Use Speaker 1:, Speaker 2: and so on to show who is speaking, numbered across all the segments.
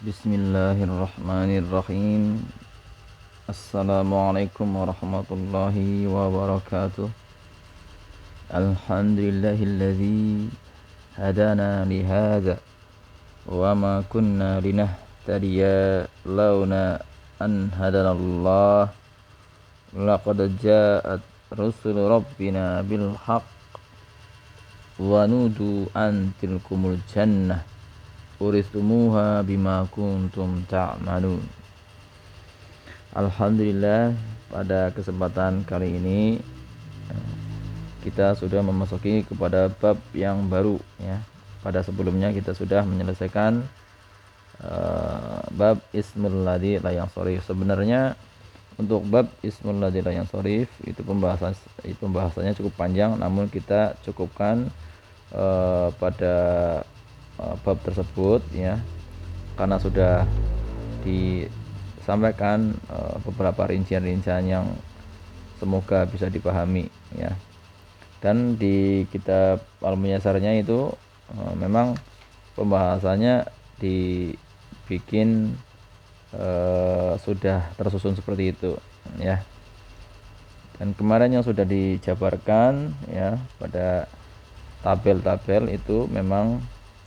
Speaker 1: Bismillahirrahmanirrahim. Assalamualaikum warahmatullahi wabarakatuh. Alhamdulillahilladzi hadana lihadza wa ma kunna linahtadiya launa an hadanallah. Laqad ja'at rusul rabbina bil haqq wa nudu an tilkumul jannah uristumuha bima kuntum ta'malun. Alhamdulillah, pada kesempatan kali ini kita sudah memasuki kepada bab yang baru ya. Pada sebelumnya kita sudah menyelesaikan bab ismul ladzi la yansharif. Sebenarnya untuk bab ismul ladzi la yansharif itu pembahasannya cukup panjang, namun kita cukupkan pada bab tersebut ya, karena sudah disampaikan beberapa rincian-rincian yang semoga bisa dipahami ya. Dan di kitab Al-Muyassarnya itu memang pembahasannya dibikin sudah tersusun seperti itu ya. Dan kemarin yang sudah dijabarkan ya pada tabel-tabel itu memang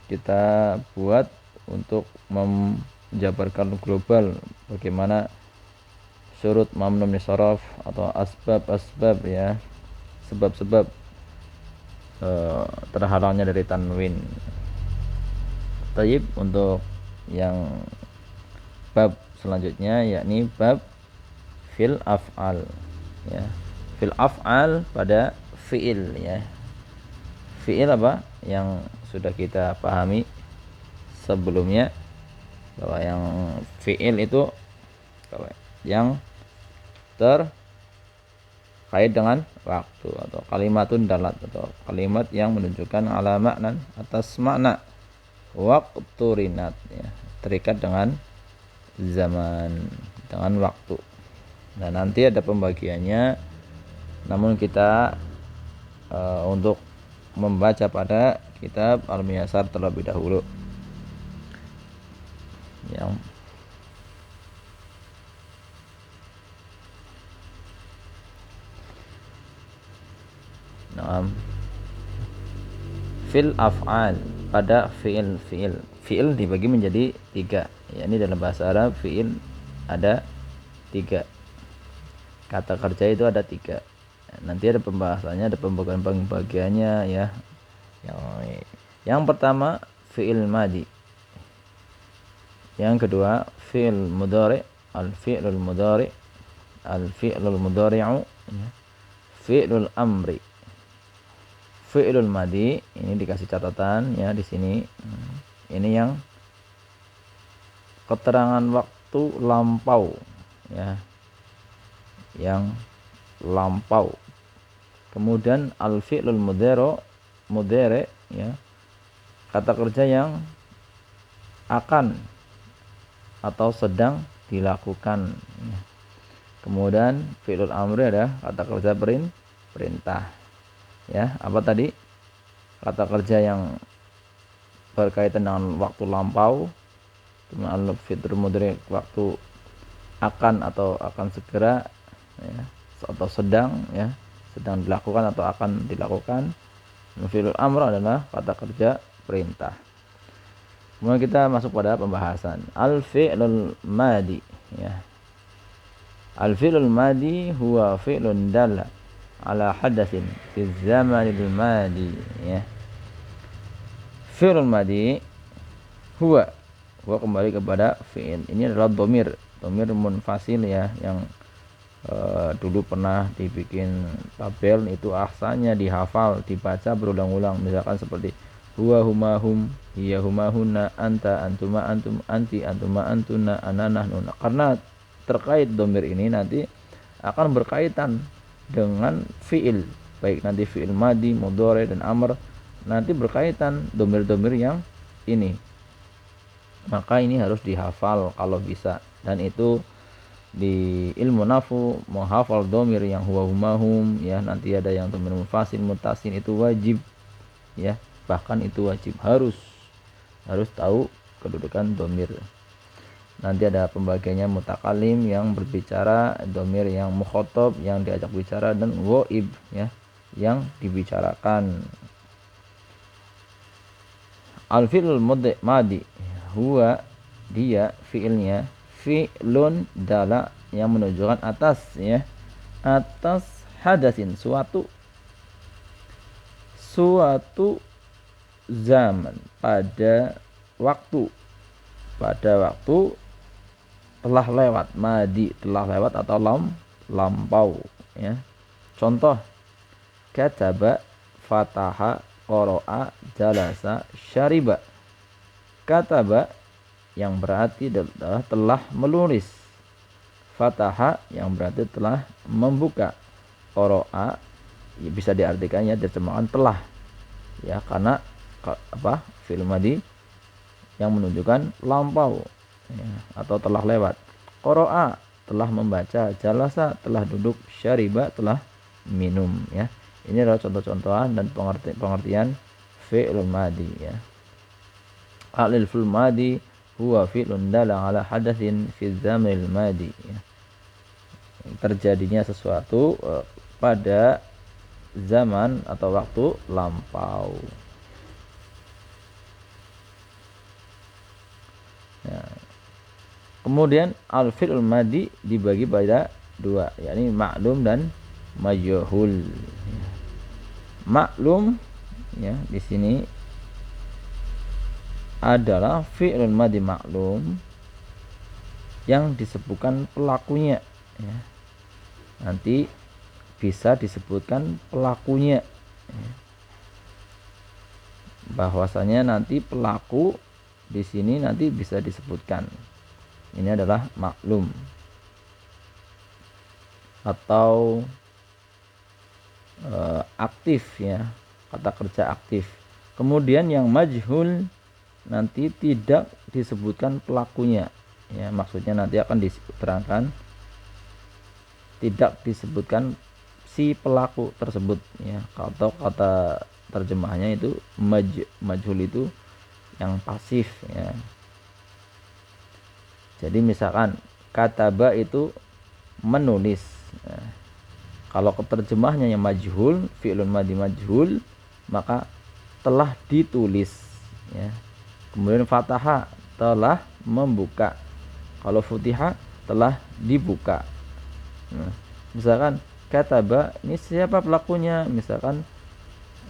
Speaker 1: kita buat untuk menjabarkan global bagaimana syurut mamnun min sharaf atau asbab ya, sebab-sebab terhalangnya dari tanwin. Taib, untuk yang bab selanjutnya yakni bab fil af'al ya. Fil af'al pada fi'il ya. Fi'il apa yang sudah kita pahami sebelumnya, bahwa yang fi'il itu yang terkait dengan waktu atau kalimatun dalat atau kalimat yang menunjukkan ala maknan atas makna waqturinat ya, terikat dengan zaman, dengan waktu. Nah, nanti ada pembagiannya, namun kita untuk membaca pada kitab Al-Muyassar terlebih dahulu. Yang fil af'al pada fi'il. Fi'il dibagi menjadi 3. Yakni dalam bahasa Arab fi'il ada 3. Kata kerja itu ada 3. Nanti ada pembahasannya, ada pembagiannya ya. Yang pertama fi'il madhi. Yang kedua fi'il mudhari, al-fi'lul mudhari, al-fi'lul mudhari'u ya. Fi'lul amri. Fi'lul madhi ini dikasih catatan ya di sini. Ini yang keterangan waktu lampau ya. Yang lampau. Kemudian al-fi'lul mudhari ya, kata kerja yang akan atau sedang dilakukan ya. Kemudian fi'lul amri ada kata kerja perintah ya. Apa tadi? Kata kerja yang berkaitan dengan waktu lampau. Kemudian al-fi'lul mudhari waktu akan atau akan segera ya, atau sedang ya, sedang dilakukan atau akan dilakukan. Fi'lul amr adalah kata kerja perintah. Kemudian kita masuk pada pembahasan al-fi'lul madhi ya. Al-fi'lul madhi huwa fi'lun dalla ala hadatsin fi zamanil madhi ya. Fi'lul madhi huwa kembali kepada fi'il. Ini adalah dhamir munfasil ya, yang dulu pernah dibikin tabel itu asalnya dihafal, dibaca berulang-ulang. Misalkan seperti huwa huma hum, hiya huma hunna, anta antuma antum, anti antuma antuna, ana nahnu. Karena terkait dhamir ini nanti akan berkaitan dengan fi'il, baik nanti fi'il madhi, mudhari dan amr, nanti berkaitan dhamir-dhamir yang ini. Maka ini harus dihafal kalau bisa, dan itu di ilmu nafu menghafal dhamir yang huwa humahum ya, nanti ada yang dhamir mufasil mutasil, itu wajib ya, bahkan itu wajib, harus tahu kedudukan dhamir. nanti ada pembagiannya mutakalim yang berbicara, domir yang mukhotob yang diajak bicara, dan ghaib ya yang dibicarakan. Al-fi'lul madi huwa dia fi'ilnya fi'lun dala yang menunjukkan atas ya, atas hadasin suatu zaman, pada waktu telah lewat, madi telah lewat atau lampau ya. Contoh kataba, fataha, qara'a, jalasa, syariba. Kataba yang berarti telah menulis, fataha yang berarti telah membuka, qara'a ya bisa diartikan ya terjemahan telah ya, karena fi'il madi yang menunjukkan lampau ya, atau telah lewat. Qara'a telah membaca, jalasa telah duduk, syariba telah minum ya. Ini adalah contoh-contohan dan pengertian fi'il madi ya. Al-fi'il madi huwa fi'lun dala ala hadatsin fi zamanil madi ya. Terjadinya sesuatu pada zaman atau waktu lampau. Ya. Kemudian al-fi'il madi dibagi pada dua, yakni maklum dan majhul. Ya. Maklum ya di sini adalah fi'il madi maklum yang disebutkan pelakunya ya. Nanti bisa disebutkan pelakunya ya. Bahwasanya nanti pelaku di sini nanti bisa disebutkan. Ini adalah maklum atau aktif ya, kata kerja aktif. Kemudian yang majhul nanti tidak disebutkan pelakunya ya, maksudnya nanti akan diterangkan tidak disebutkan si pelaku tersebut ya, atau kata terjemahnya itu majhul itu yang pasif ya. Jadi misalkan kataba itu menulis ya. Kalau keterjemahnya yang majhul, fi'lun madi majhul, maka telah ditulis ya. Kemudian fataha telah membuka, kalau futiha telah dibuka. Nah, misalkan kataba, ini siapa pelakunya? Misalkan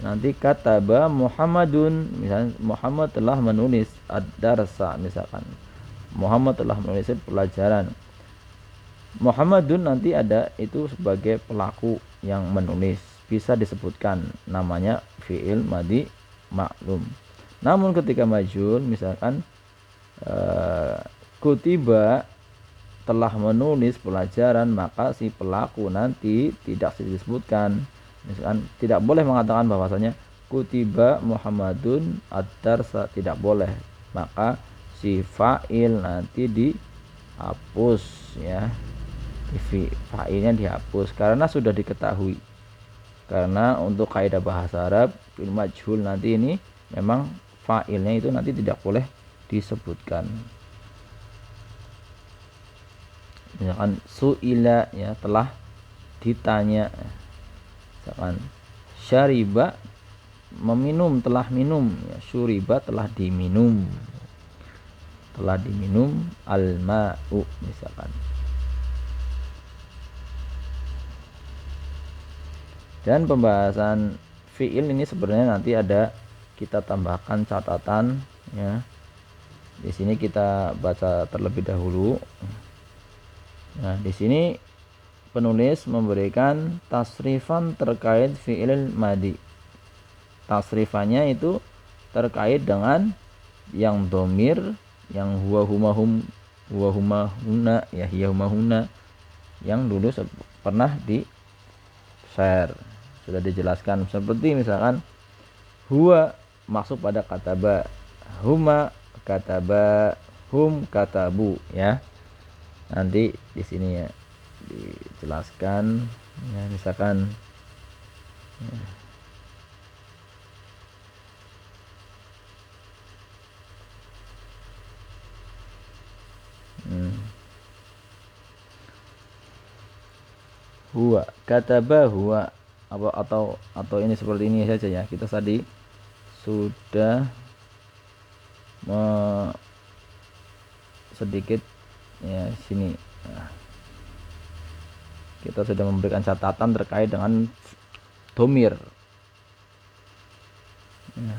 Speaker 1: nanti kataba Muhammadun, misalkan Muhammad telah menulis ad-darsa, misalkan Muhammad telah menulis pelajaran. Muhammadun nanti ada itu sebagai pelaku yang menulis, bisa disebutkan namanya fi'il madi maklum. Namun ketika majhul misalkan kutiba telah menulis pelajaran, maka si pelaku nanti tidak disebutkan. Misalkan tidak boleh mengatakan bahwasanya kutiba Muhammadun ad-darsa, tidak boleh. Maka si fa'il nanti dihapus ya. Fa'ilnya dihapus karena sudah diketahui. Karena untuk kaidah bahasa Arab fi'il majhul nanti ini memang fa'ilnya itu nanti tidak boleh disebutkan. Misalkan su'ila ya, telah ditanya. Misalkan syariba meminum, telah minum ya, syuriba telah diminum. Telah diminum al-ma'u misalkan. Dan pembahasan fi'il ini sebenarnya nanti ada kita tambahkan catatan ya. Di sini kita baca terlebih dahulu. Nah, di sini penulis memberikan tasrifan terkait fi'il madi. Tasrifannya itu terkait dengan yang domir, yang huwa huma huna ya, hiya huma huna, yang dulu pernah di share, sudah dijelaskan. Seperti misalkan huwa masuk pada kataba, huma kataba, hum katabu ya. Nanti di sini ya dijelaskan ya, misalkan ya. huwa, kataba huwa, apa atau ini seperti ini saja ya. Kita tadi sudah sedikit ya sini. Nah, kita sudah memberikan catatan terkait dengan domir. Ya.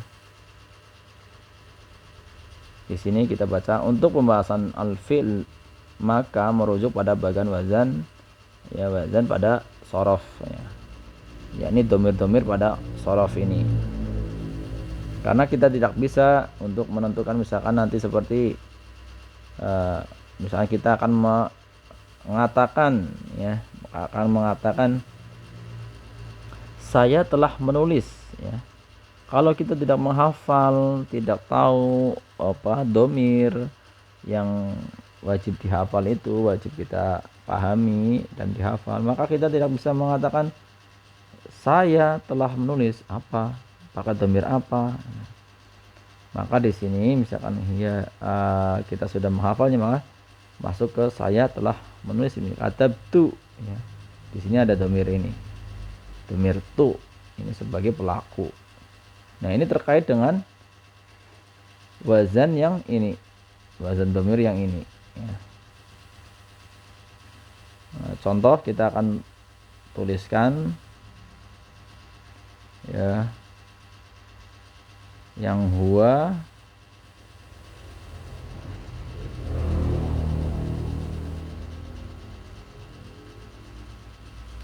Speaker 1: Di sini kita baca untuk pembahasan al-fi'l maka merujuk pada bagian wazan ya, wazan pada sorof ya. Ya ini domir-domir pada sorof ini. Karena kita tidak bisa untuk menentukan misalkan nanti seperti misalnya kita akan mengatakan saya telah menulis ya. Kalau kita tidak menghafal, tidak tahu apa domir yang wajib dihafal itu, wajib kita pahami dan dihafal, maka kita tidak bisa mengatakan saya telah menulis apa, pakai domir apa. Maka di sini misalkan ya kita sudah menghafalnya, maka masuk ke saya telah menulis ini katabtu ya. Di sini ada domir ini, domir tu ini sebagai pelaku. Nah ini terkait dengan wazan yang ini, wazan domir yang ini ya. Nah, contoh kita akan tuliskan ya yang huwa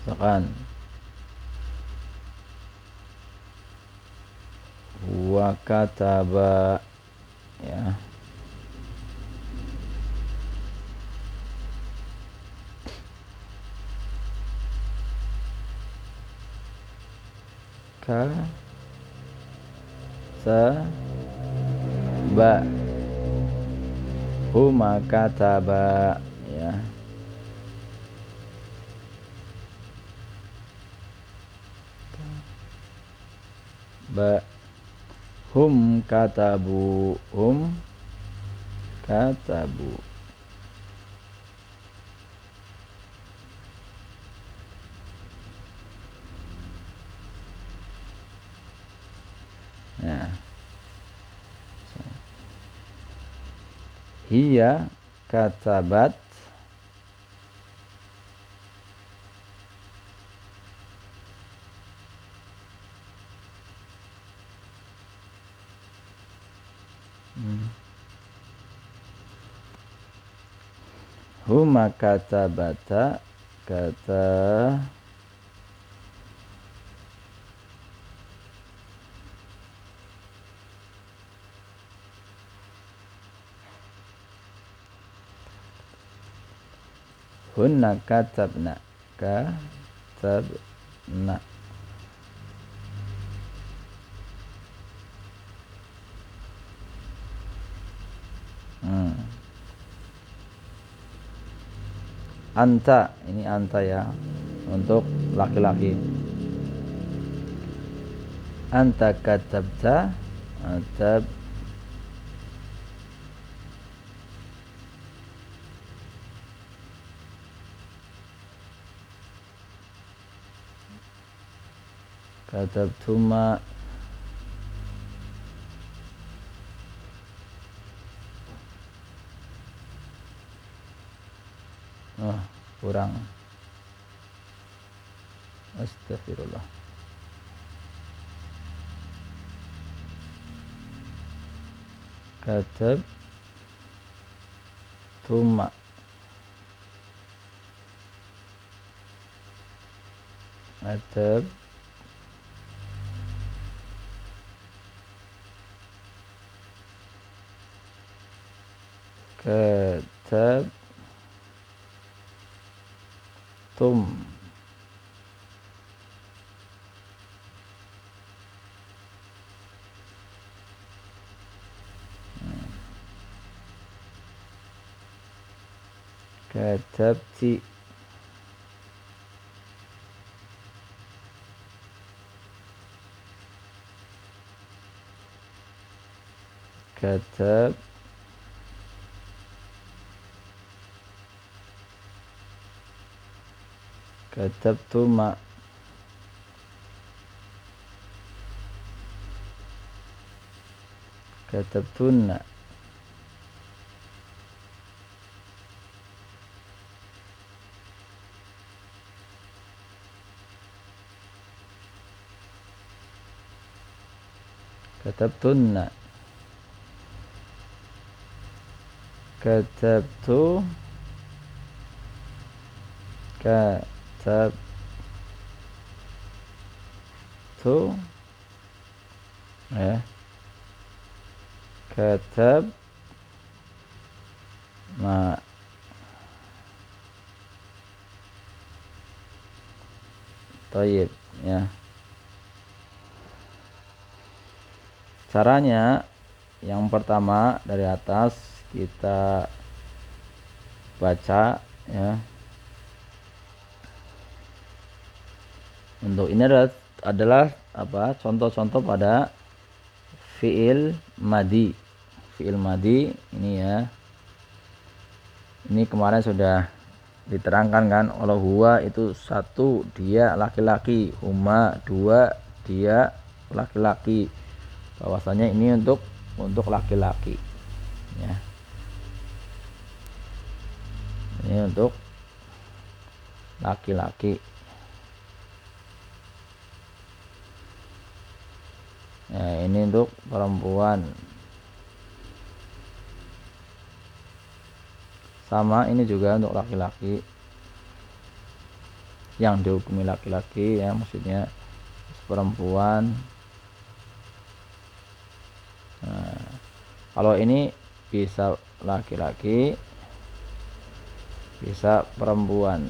Speaker 1: misalkan huwa kataba ya. Ba huma kataba ya. Ba hum katabu nah hiya katabat huma katabata kata hunna katabna anta ini anta ya untuk laki-laki. Anta katabta katab katabtuma kurang astagfirullah katabtuma katab tum katabti katab katabtu ma, katabtunna, katabtunna, katabtu, katabtu, ya, katab ma, thayyib, ya. Caranya yang pertama dari atas kita baca, ya. Untuk ini adalah apa? Contoh-contoh pada fiil madi. Fiil madi ini, ya. Ini kemarin sudah diterangkan kan, kalau huwa itu 1 dia laki-laki, huma 2 dia laki-laki. Bahwasanya ini untuk laki-laki, ya. Ini untuk laki-laki. Ya, ini untuk perempuan. Sama ini juga untuk laki-laki yang dihukumi laki-laki, ya, maksudnya perempuan. Nah, kalau ini bisa laki-laki, bisa perempuan.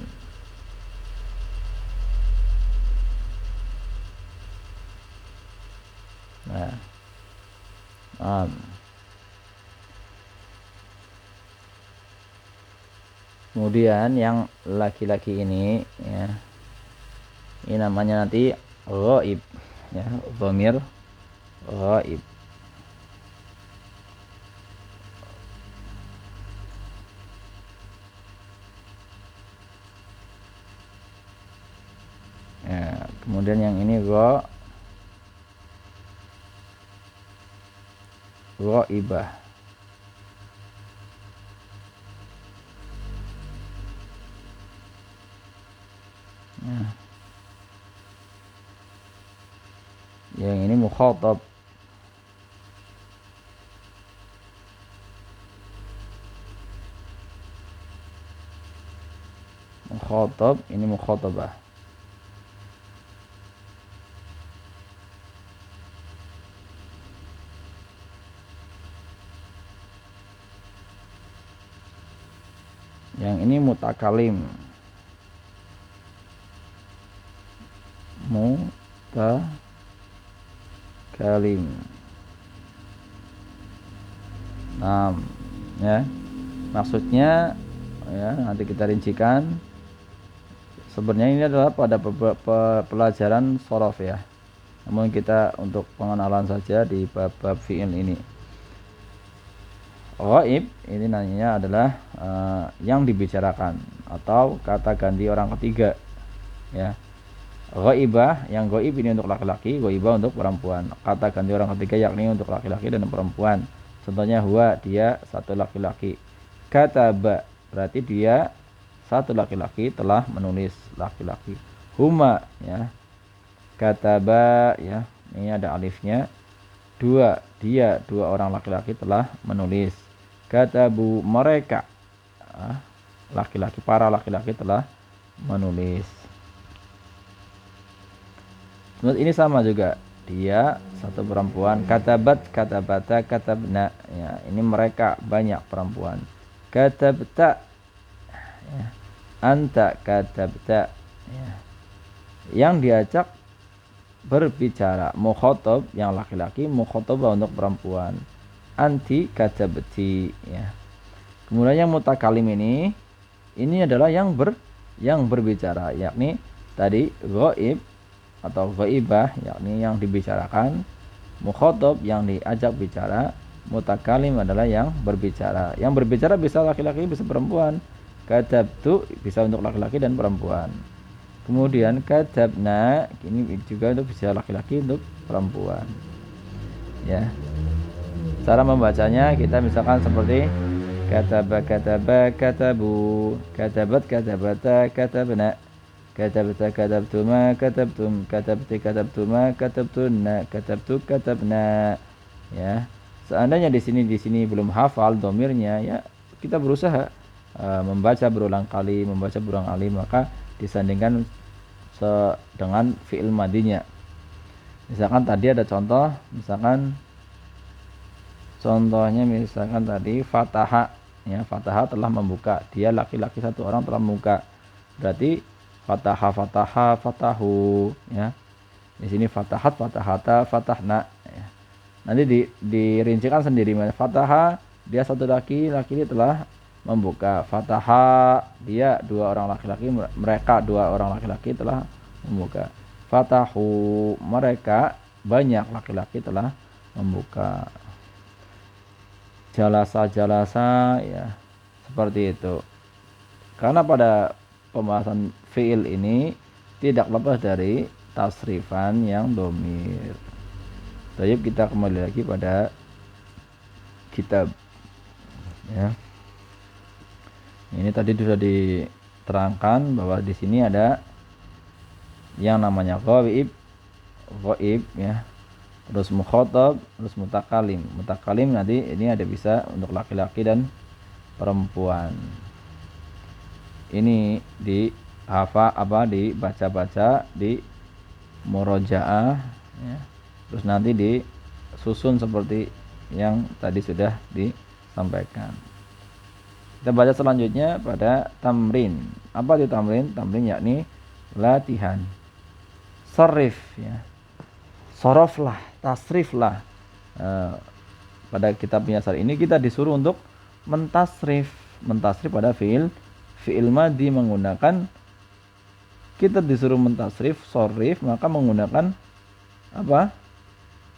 Speaker 1: Nah, kemudian yang laki-laki ini, ya, ini namanya nanti ghaib, ya, dhamir ghaib. Ya, kemudian yang ini ghaibah. Ya. Yang ini mukhatab. Mukhatab, ini mukhatabah. Yang ini mutakalim. Mutakalim. Nah, ya. Maksudnya, ya, nanti kita rincikan. Sebenarnya ini adalah pada pelajaran shorof, ya. Namun kita untuk pengenalan saja di bab fi'il ini. Ghaib ini namanya adalah yang dibicarakan atau kata ganti orang ketiga, ya. Ghaibah, yang ghaib ini untuk laki-laki, ghaibah untuk perempuan. Kata ganti orang ketiga yakni untuk laki-laki dan perempuan. Contohnya huwa, dia 1 laki-laki. Kataba, berarti dia 1 laki-laki telah menulis, laki-laki. Huma, ya. Kataba, ya, ini ada alifnya. 2, dia 2 orang laki-laki telah menulis. Katabu, mereka, laki-laki, para laki-laki telah menulis. Ini sama juga, dia 1 perempuan. Katabat, katabata, katabna, ya, ini mereka banyak perempuan. Katabta, ya, anta katabta, ya. Yang diajak berbicara mukhatab yang laki-laki, mukhatabah untuk perempuan. Anti katabti, ya. Kemudian yang mutakalim ini adalah yang berbicara, yakni tadi ghaib atau ghaibah, yakni yang dibicarakan. Mukhatab yang diajak bicara. Mutakalim adalah yang berbicara. Yang berbicara bisa laki-laki, bisa perempuan. Katabtu bisa untuk laki-laki dan perempuan. Kemudian katabna, ini juga untuk bisa laki-laki untuk perempuan. Ya. Cara membacanya kita misalkan seperti kataba kataba katabu, katabat katabata katabna, katabta katabtuma katabtum, katabti katabtuma katabtunna, katabtu katabna. Ya. Seandainya di sini belum hafal domirnya, ya kita berusaha membaca berulang kali, maka disandingkan dengan fi'il madinya. Misalkan tadi ada contohnya misalkan tadi fataha, ya fataha telah membuka, dia laki-laki satu orang telah membuka, berarti fataha fataha fatahu, ya di sini fatahat fatahata fatahna, ya. Nanti dirincikan sendiri, fataha dia satu laki-laki telah membuka, fataha dia dua orang laki-laki, mereka dua orang laki-laki telah membuka, fatahu mereka banyak laki-laki telah membuka, jalasa ya seperti itu. Karena pada pembahasan fiil ini tidak lepas dari tasrifan yang domir. Jadi kita kembali lagi pada kitab, ya. Ini tadi sudah diterangkan bahwa di sini ada yang namanya ghaib, ya. Terus mukhatab, terus mutakalim. Mutakalim nanti ini ada bisa untuk laki-laki dan perempuan. Ini dibaca-baca, di murojaah, ya. Terus nanti disusun seperti yang tadi sudah disampaikan. Kita baca selanjutnya pada tamrin. Apa itu tamrin? Tamrin yakni latihan. Sarif, ya. Soroflah, tasriflah. Pada kitab Miyasar ini kita disuruh untuk mentasrif pada fiil madi menggunakan, kita disuruh mentasrif sorif, maka menggunakan apa?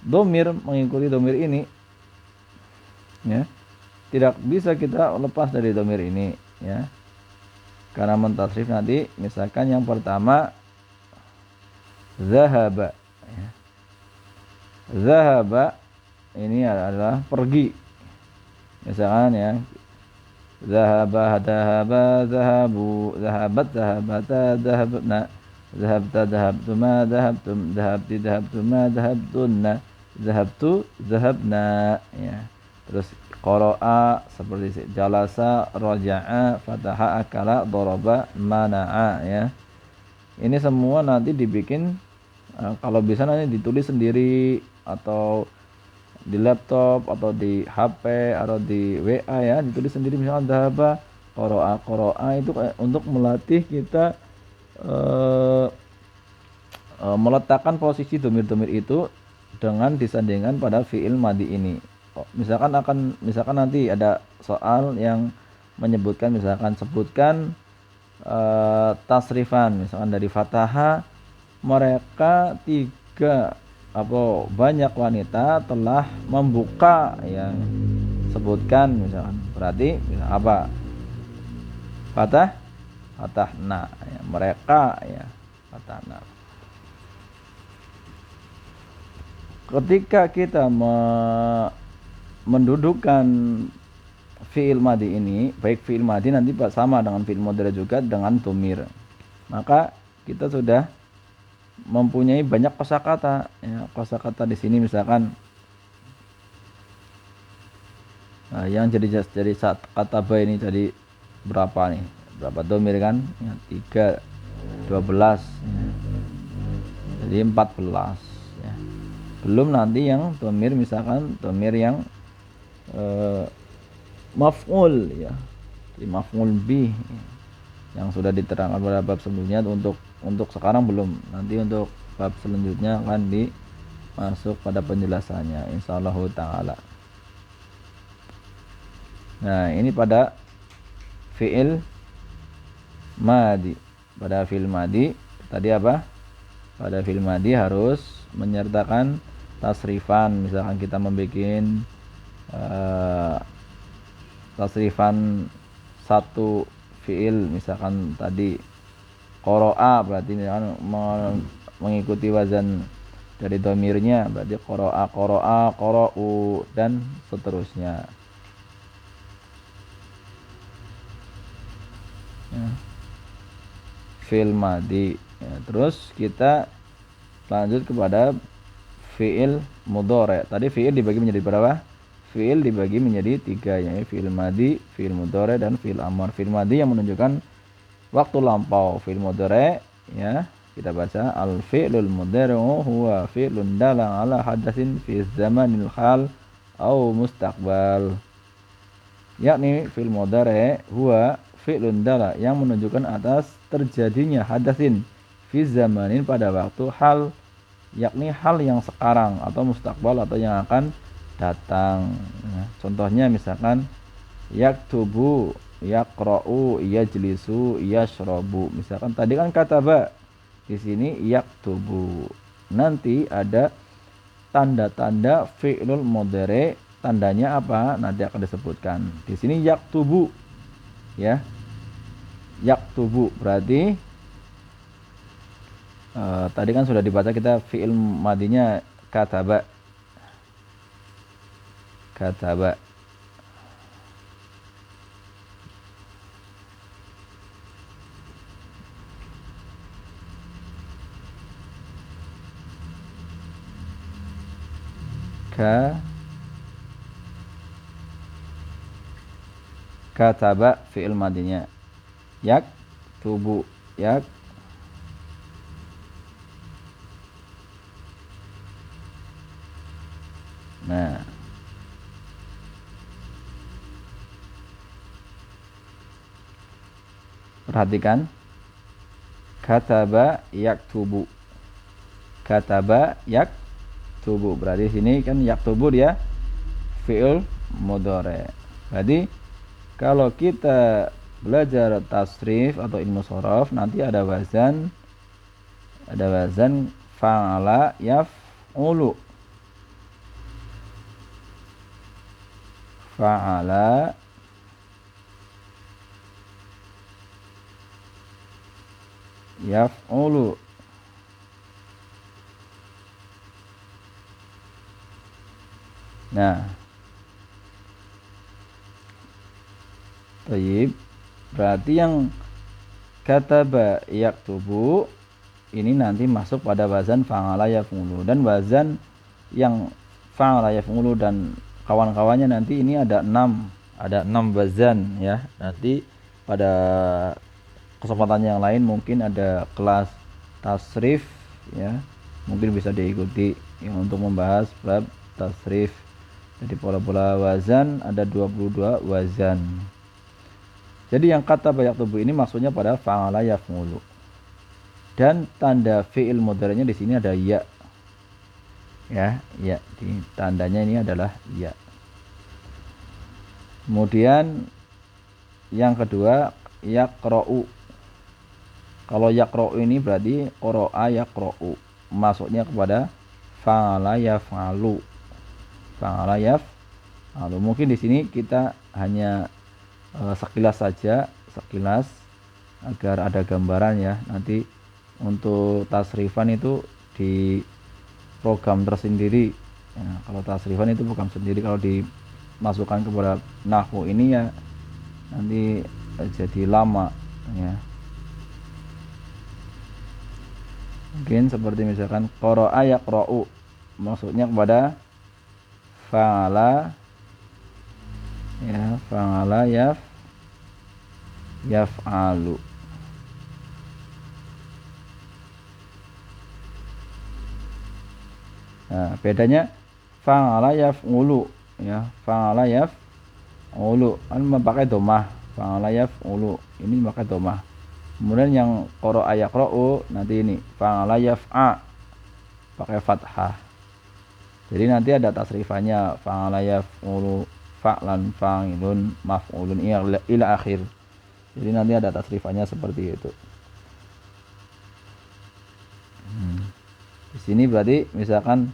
Speaker 1: Domir, mengikuti domir ini, ya. Tidak bisa kita lepas dari domir ini, ya. Karena mentasrif nanti misalkan yang pertama zahaba, ya. Zahaba ini adalah pergi, misalkan, ya. Zahaba zahabu, zahabat zahabata zahabna, zahabta zahabtuma zahabtum, zahabti zahabtuma zahabtunna, zahabtu zahabna, ya. Terus qara'a seperti jalasa, raja'a, fataha, akala, daraba, mana'a, ya. Ini semua nanti dibikin, kalau bisa nanti ditulis sendiri, atau di laptop, atau di HP, atau di WA, ya, ditulis sendiri, misalkan dhahaba, qara'a itu untuk melatih kita meletakkan posisi domir-domir itu dengan disandingkan pada fiil madi ini. Misalkan nanti ada soal yang menyebutkan, sebutkan tasrifan, misalkan dari fataha, mereka banyak wanita telah membuka, ya, sebutkan misalkan, berarti apa? Fatahna, ya, mereka, ya, fatahna. Ketika kita mendudukkan fi'il madi ini, baik fi'il madi nanti sama dengan fi'il mudhari juga dengan dhamir, maka kita sudah mempunyai banyak kosakata, ya. Kosakata di sini misalkan yang jadi saat kata ba ini jadi berapa nih? Berapa dhamir kan? Ya, 3, 12, ya. Jadi 14, ya. Belum nanti yang dhamir, misalkan dhamir yang maf'ul, ya. Jadi maf'ul bih, ya, yang sudah diterangkan pada bab sebelumnya. Untuk sekarang belum, nanti untuk bab selanjutnya akan masuk pada penjelasannya insyaallah taala. Nah, ini pada fi'il madi. Pada fi'il madi tadi apa? Pada fi'il madi harus menyertakan tasrifan. Misalkan kita membuat tasrifan satu fi'il, misalkan tadi Qoro'a berarti misalkan mengikuti wazan dari domirnya, berarti qoro'a, qoro'u, dan seterusnya. Ya. Fi'il madi. Ya, terus kita lanjut kepada fi'il mudhari'. Tadi fi'il dibagi menjadi berapa? Fi'il dibagi menjadi 3, yaitu fi'il madi, fi'il mudhari', dan fi'il amr. Fi'il madi yang menunjukkan waktu lampau. Fi'il mudhari', ya, kita baca al fi'lul mudhari'u huwa fi'lun dala ala hadatsin fi zamanil hal au mustaqbal. Yakni fi'il mudhari' huwa fi'lun dala yang menunjukkan atas terjadinya hadatsin fi zamanin pada waktu hal, yakni hal yang sekarang, atau mustaqbal atau yang akan datang. Nah, contohnya misalkan yaktubu, yaqra'u, yajlisu, yashrabu. Misalkan tadi kan kataba, di sini yaktubu. Nanti ada tanda-tanda fi'lul mudhari', tandanya apa? Nanti akan disebutkan. Di sini yaktubu, ya. Yaktubu berarti tadi kan sudah dibaca kita fi'il madinya kataba. Kataba. Kataba fi'il madinya. Yaktubu, yak. Nah, perhatikan, kataba yaktubu, kataba yaktubu. Berarti sini kan yaktubu dia fi'il mudhari'. Berarti kalau kita belajar tasrif atau ilmu shorof, nanti ada wazan fa'ala yaf'ulu. Fa'ala yaf'ulu. Nah, tayyib, berarti yang kataba yaktubu ini nanti masuk pada wazan fa'ala yaf'ulu, dan wazan yang fa'ala yaf'ulu dan kawan-kawannya nanti ini ada 6 wazan, ya. Nanti pada kesempatan yang lain mungkin ada kelas tasrif, ya, mungkin bisa diikuti ya, untuk membahas bab tasrif. Jadi pola-pola wazan ada 22 wazan. Jadi yang kata banyak tubuh ini maksudnya pada fa'ala yaf'ulu. Dan tanda fi'il mudhari'nya di sini ada ya. Ya, di tandanya ini adalah ya. Kemudian yang kedua yaqra'u. Kalau yaqra'u ini berarti qara'a yaqra'u, masuknya kepada fa'ala yaf'alu. Fa'ala yaf'alu. Mungkin di sini kita hanya sekilas saja, sekilas agar ada gambaran, ya. Nanti untuk tasrifan itu di program tersendiri. Ya, kalau tasrifan itu program sendiri, kalau dimasukkan kepada nahwu ini ya nanti jadi lama, ya. Mungkin seperti misalkan qara'a yaqra'u, maksudnya kepada fa'ala, ya, fa'ala yaf'alu. Nah, bedanya fa'ala yaf'ulu, ya, fa'ala yaf'ulu kan memakai domah, fa'ala yaf'ulu ini memakai domah. Kemudian yang qara'a yaqra'u nanti ini fa'ala yaf'a pakai fathah. Jadi nanti ada tasrifannya fa'ala yaf'ulu, fa'lan, fa'ilun, maf'ulun ila akhir. Jadi nanti ada tasrifannya seperti itu. Di sini berarti misalkan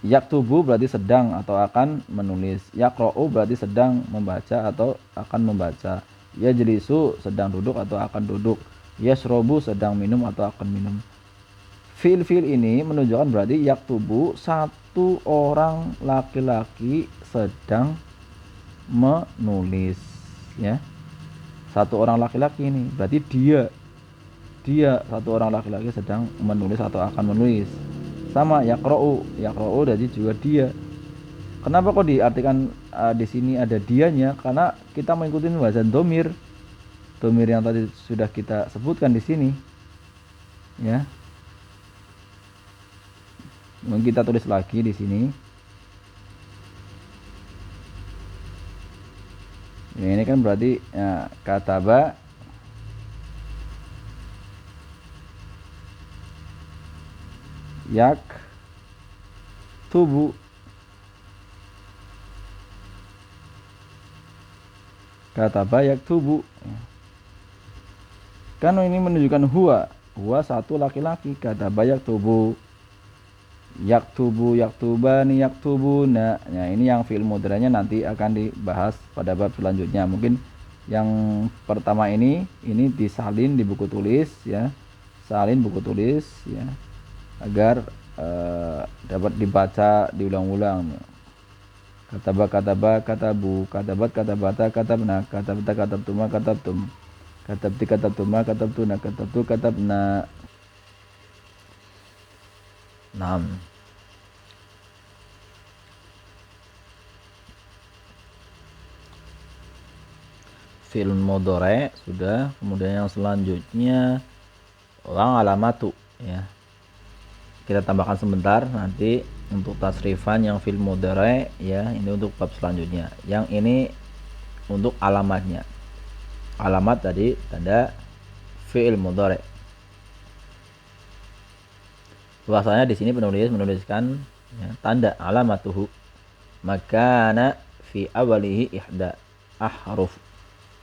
Speaker 1: yaktubu berarti sedang atau akan menulis, yaqra'u berarti sedang membaca atau akan membaca, Yajlisu sedang duduk atau akan duduk. Yashrobu sedang minum atau akan minum. Fiil-fiil ini menunjukkan berarti yaktubu satu orang laki-laki sedang menulis, ya. Satu orang laki-laki ini berarti dia satu orang laki-laki sedang menulis atau akan menulis. Sama yaqra'u jadi juga dia. Kenapa kok diartikan di sini ada dianya? Karena kita mengikuti wazan domir yang tadi sudah kita sebutkan di sini, ya. Mungkin kita tulis lagi di sini. Ya, ini kan berarti ya, kataba yak tubu, kataba yak tubu. Kan ini menunjukkan huwa satu laki-laki. Kataba yak tubu, yaktubu, yaktubani, yaktubuna. Nah, ini yang fi'il mudhari'nya nanti akan dibahas pada bab selanjutnya. Mungkin yang pertama ini disalin di buku tulis, ya. Salin buku tulis, ya, agar dapat dibaca diulang-ulang. Kataba, katabu, katabat, katabata, katabna, katabta, katabtuma, katabtum, katabti, katabtuma, katabtuna, katabtu, katabna. 6. Fi'il mudhari sudah. Kemudian yang selanjutnya alamatu, ya. Kita tambahkan sebentar nanti untuk tasrifan yang fi'il mudhari, ya. Ini untuk bab selanjutnya. Yang ini untuk alamatnya. Alamat tadi tanda fi'il mudhari. Bahasanya di sini penulis menuliskan, ya, tanda alamatuhu makana fi awalihi ihda ahruf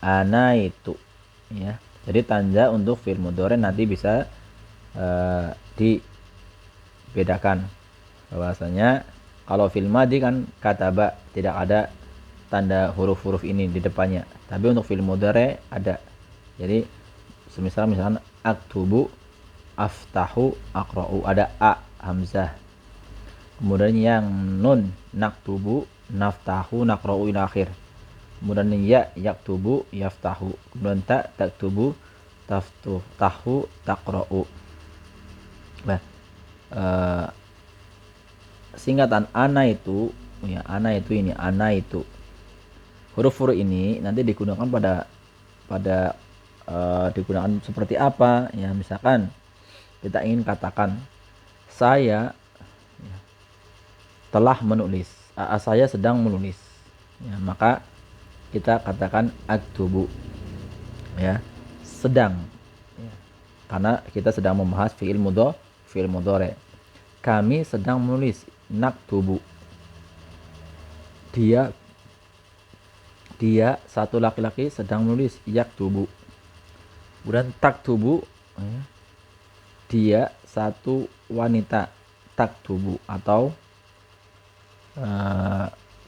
Speaker 1: ana itu, ya. Jadi tanda untuk fi'il mudhari nanti bisa dibedakan. Bahwasanya kalau fi'il madhi kan kataba tidak ada tanda huruf-huruf ini di depannya, tapi untuk fi'il mudhari ada. Jadi misalkan aktubu, aftahu, aqra'u, ada a hamzah. Kemudian yang nun naktubu, naftahu, naqra'u ila akhir. Kemudian ya yaktubu, yaftahu. Kemudian ta taktubu, taftahu, taqra'u. Nah, singkatan ana itu, ya, ana itu ini, ana itu. Huruf-huruf ini nanti digunakan pada digunakan seperti apa, ya. Misalkan kita ingin katakan saya, ya, telah menulis, saya sedang menulis, ya, maka kita katakan aktubu, ya, sedang, ya, karena kita sedang membahas fi'il mudhari. Kami sedang menulis, naktubu. Dia satu laki-laki sedang menulis, yaktubu. Kemudian taktubu, ya, dia satu wanita, taktubu, atau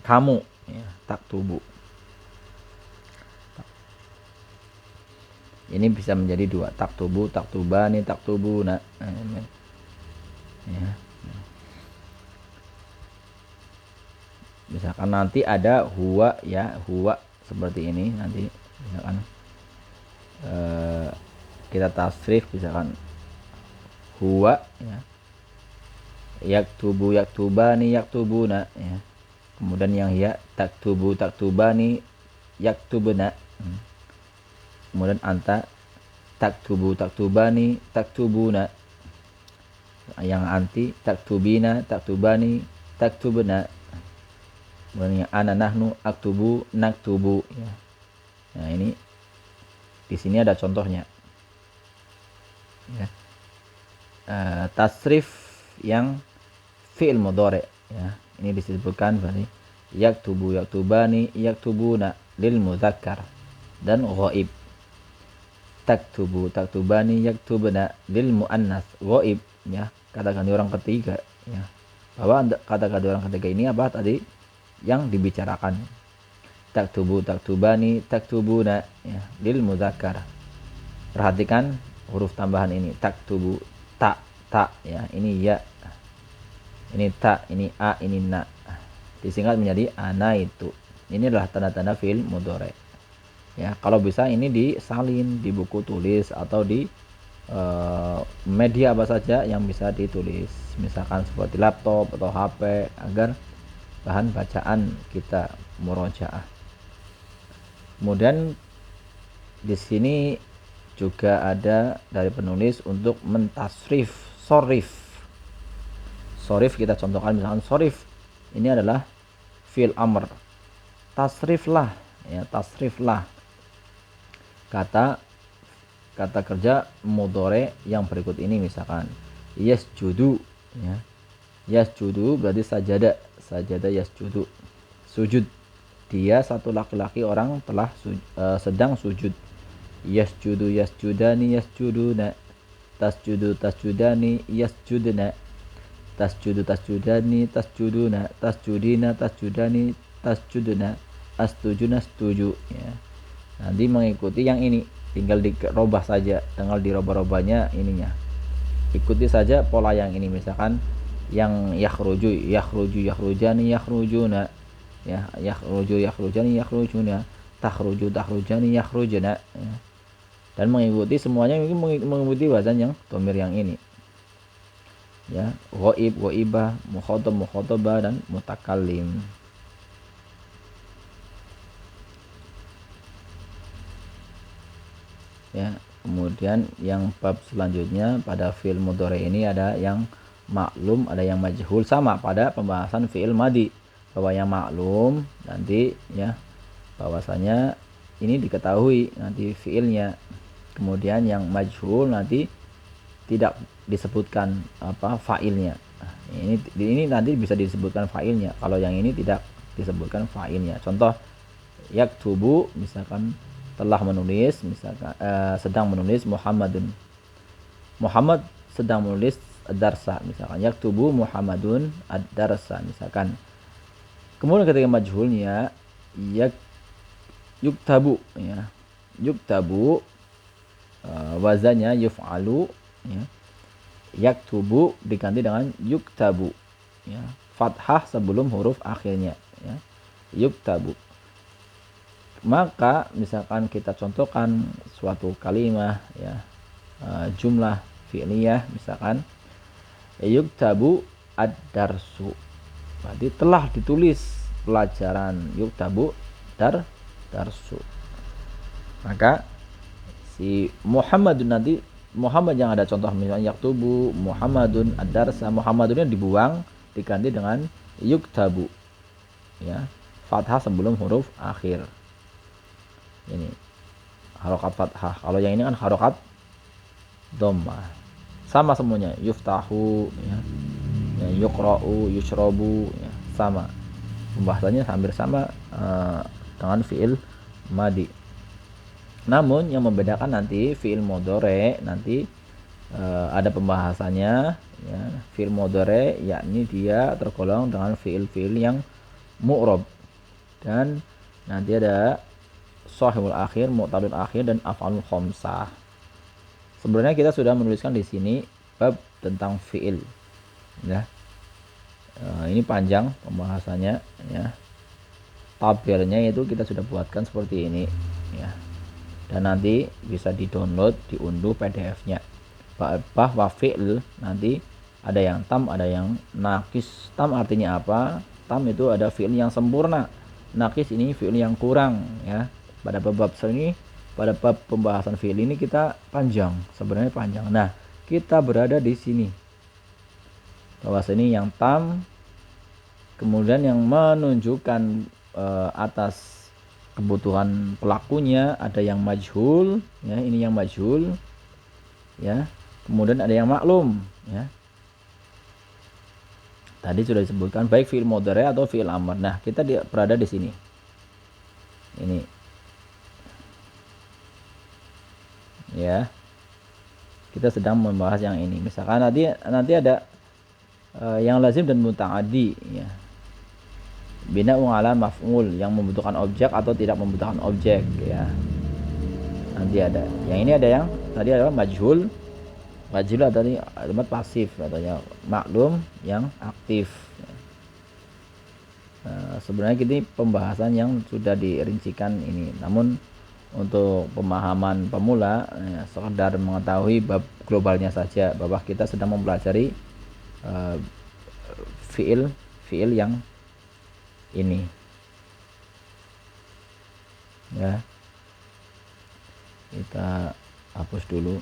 Speaker 1: kamu, ya, taktubu. Ini bisa menjadi dua, taktubu, taktubani, taktubuna, ya. Misalkan nanti ada huwa, ya, huwa seperti ini. Nanti misalkan kita tasrif, misalkan huwa, ya, yaktubu, yaktubani, yaktubuna, ya. Kemudian yang ya taktubu, taktubani, yaktubuna. Kemudian anta taktubu, taktubani, taktubuna. Yang anti taktubina, taktubani, taktubuna. Kemudian yang ana nahnu aktubu, naktubu, ya. Nah, ini di sini ada contohnya, ya. Tasrif yang fi'il mudhari, ya. Ini disebutkan berarti yaktubu, yaktubani, yaktubuna lil mudzakkar dan ghaib. Taktubu, taktubani, yaktubuna lil muannas ghaib, ya, kata ganti orang ketiga, ya. Bahwa kata ganti orang ketiga ini apa tadi yang dibicarakan. taktubu, taktubani, taktubuna, ya, lil mudzakkar. Perhatikan huruf tambahan ini, taktubu, ta, ya, ini ya, ini ta, ini a, ini na, disingkat menjadi ana itu. Ini adalah tanda-tanda fi'il mudhari. Ya, kalau bisa ini disalin di buku tulis atau di media apa saja yang bisa ditulis, misalkan seperti laptop atau HP, agar bahan bacaan kita murojaah. Kemudian di sini juga ada dari penulis untuk mentasrif sorif. Sorif kita contohkan, misalkan sorif ini adalah fi'il amr, tasriflah, ya, tasriflah kata kerja mudhari yang berikut ini, misalkan yasjudu, ya, yasjudu berarti sajada, yasjudu, sujud, dia satu laki-laki orang telah sedang sujud. Yasjudu yasjudani yasjuduna, tasjudu tasjudani yasjudna, tasjudu tasjudani tasjuduna, tasjudina tasjudani tasjuduna, astujuna setuju, ya. Nanti mengikuti yang ini, tinggal dirubah saja, tinggal dirubah-rubahnya ininya, ikuti saja pola yang ini. Misalkan yang yakhruju, yakhrujani yakhrujuna, ya, yakhruju yakhrujani yakhrujuna, takhruju takhrujani yakhrujuna, ya. Dan mengikuti semuanya, mengikuti wazan yang dhamir yang ini, ya, ghaib ghaibah, mukhatab mukhatabah, dan mutakallim. Ya, kemudian yang bab selanjutnya pada fi'il mudhari ini ada yang maklum, ada yang majhul, sama pada pembahasan fi'il madi, bahwa yang maklum nanti, ya, bahwasanya ini diketahui nanti fi'ilnya. Kemudian yang majhul nanti tidak disebutkan apa fa'ilnya. Nah, ini nanti bisa disebutkan fa'ilnya, kalau yang ini tidak disebutkan fa'ilnya. Contoh yaktubu, misalkan telah menulis, misalkan sedang menulis, Muhammadun, Muhammad sedang menulis ad-darsa, misalkan yaktubu Muhammadun ad-darsa, misalkan. Kemudian ketika majhulnya yuktabu, ya, yuktabu, wazannya yuf'alu, ya, yaktubu diganti dengan yuktabu, ya, fathah sebelum huruf akhirnya, ya, yuktabu. Maka misalkan kita contohkan suatu kalimah, ya, jumlah fi'liyah, misalkan yuktabu ad-darsu, berarti telah ditulis pelajaran, yuktabu darsu. Maka si Muhammadun nanti, Muhammad yang ada contoh misalnya yaktubu Muhammadun ad-darsa, Muhammadunnya dibuang, diganti dengan yuktabu, ya, fathah sebelum huruf akhir. Ini harokat fathah. Kalau yang ini kan harokat dhammah. Sama semuanya, yuftahu, ya, yuqra'u, yushrabu, ya, sama. Pembahasannya hampir sama dengan fi'il madi. Namun yang membedakan nanti fi'il mudhari nanti ada pembahasannya, ya. Fi'il mudhari yakni dia tergolong dengan fi'il-fi'il yang mu'rab, dan nanti ada shahihul akhir, mu'tadul akhir, dan af'alul khamsah. Sebenarnya kita sudah menuliskan di sini bab tentang fi'il, ya. Ini panjang pembahasannya, ya. Tabelnya itu kita sudah buatkan seperti ini, ya. Dan nanti bisa di-download, diunduh PDF-nya. Bahwa fi'il nanti ada yang tam, ada yang nakis. Tam artinya apa? Tam itu ada fi'il yang sempurna. Nakis ini fi'il yang kurang, ya. Pada bab ini, pada bab pembahasan fi'il ini kita panjang, sebenarnya panjang. Nah, kita berada di sini, bahwa sini yang tam, kemudian yang menunjukkan atas kebutuhan pelakunya ada yang majhul, ya, ini yang majhul, ya. Kemudian ada yang maklum, ya. Tadi sudah disebutkan baik fi'il mudhari atau fi'il amr. Nah, kita berada di sini. Ini, ya, kita sedang membahas yang ini. Misalkan nanti ada yang lazim dan muta'addi, ya. bina'u ala maf'ul yang membutuhkan objek atau tidak membutuhkan objek ya. Nanti ada. Yang ini ada yang tadi adalah majhul. Majhul tadi kalimat pasif atau maklum yang aktif. Sebenarnya ini pembahasan yang sudah dirincikan ini. Namun untuk pemahaman pemula sekedar mengetahui bab globalnya saja bahwa kita sedang mempelajari fiil yang ini ya. Kita hapus dulu.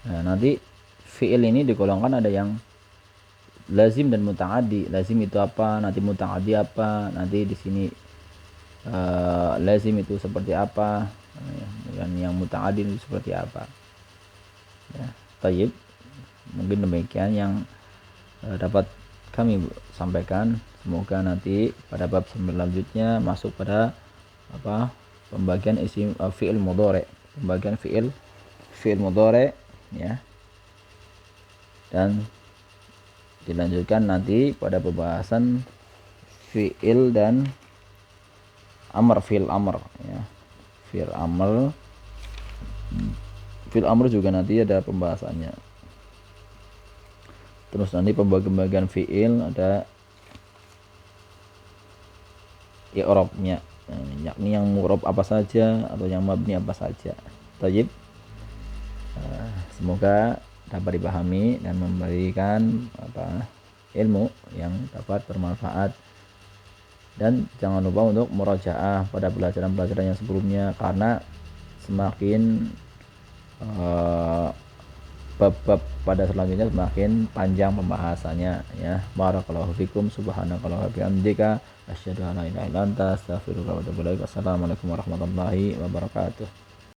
Speaker 1: Nah, nanti fiil ini digolongkan ada yang lazim dan muta'addi. Lazim itu apa, nanti muta'addi apa, nanti di sini lazim itu seperti apa, dan yang muta'addi itu seperti apa ya. Tayyib, mungkin demikian yang dapat kami sampaikan. Semoga nanti pada bab selanjutnya masuk pada pembagian isim fi'il mudhari, pembagian fi'il mudhari ya, dan dilanjutkan nanti pada pembahasan fi'il dan amr, fi'il amr ya. Fi'il amr juga nanti ada pembahasannya. Terus nanti pembagian fi'il ada i'rabnya, yakni yang mu'rab apa saja atau yang mabni apa saja. Tayyib. Semoga dapat dipahami dan memberikan ilmu yang dapat bermanfaat. Dan jangan lupa untuk murajaah pada pelajaran-pelajaran yang sebelumnya, karena semakin bab-bab pada selanjutnya semakin panjang pembahasannya ya. Barakallahu fikum, subhanakallahumma wa bihamdika asyhadu an la ilaha illa anta astaghfiruka wa atubu ilaik. Assalamualaikum warahmatullahi wabarakatuh.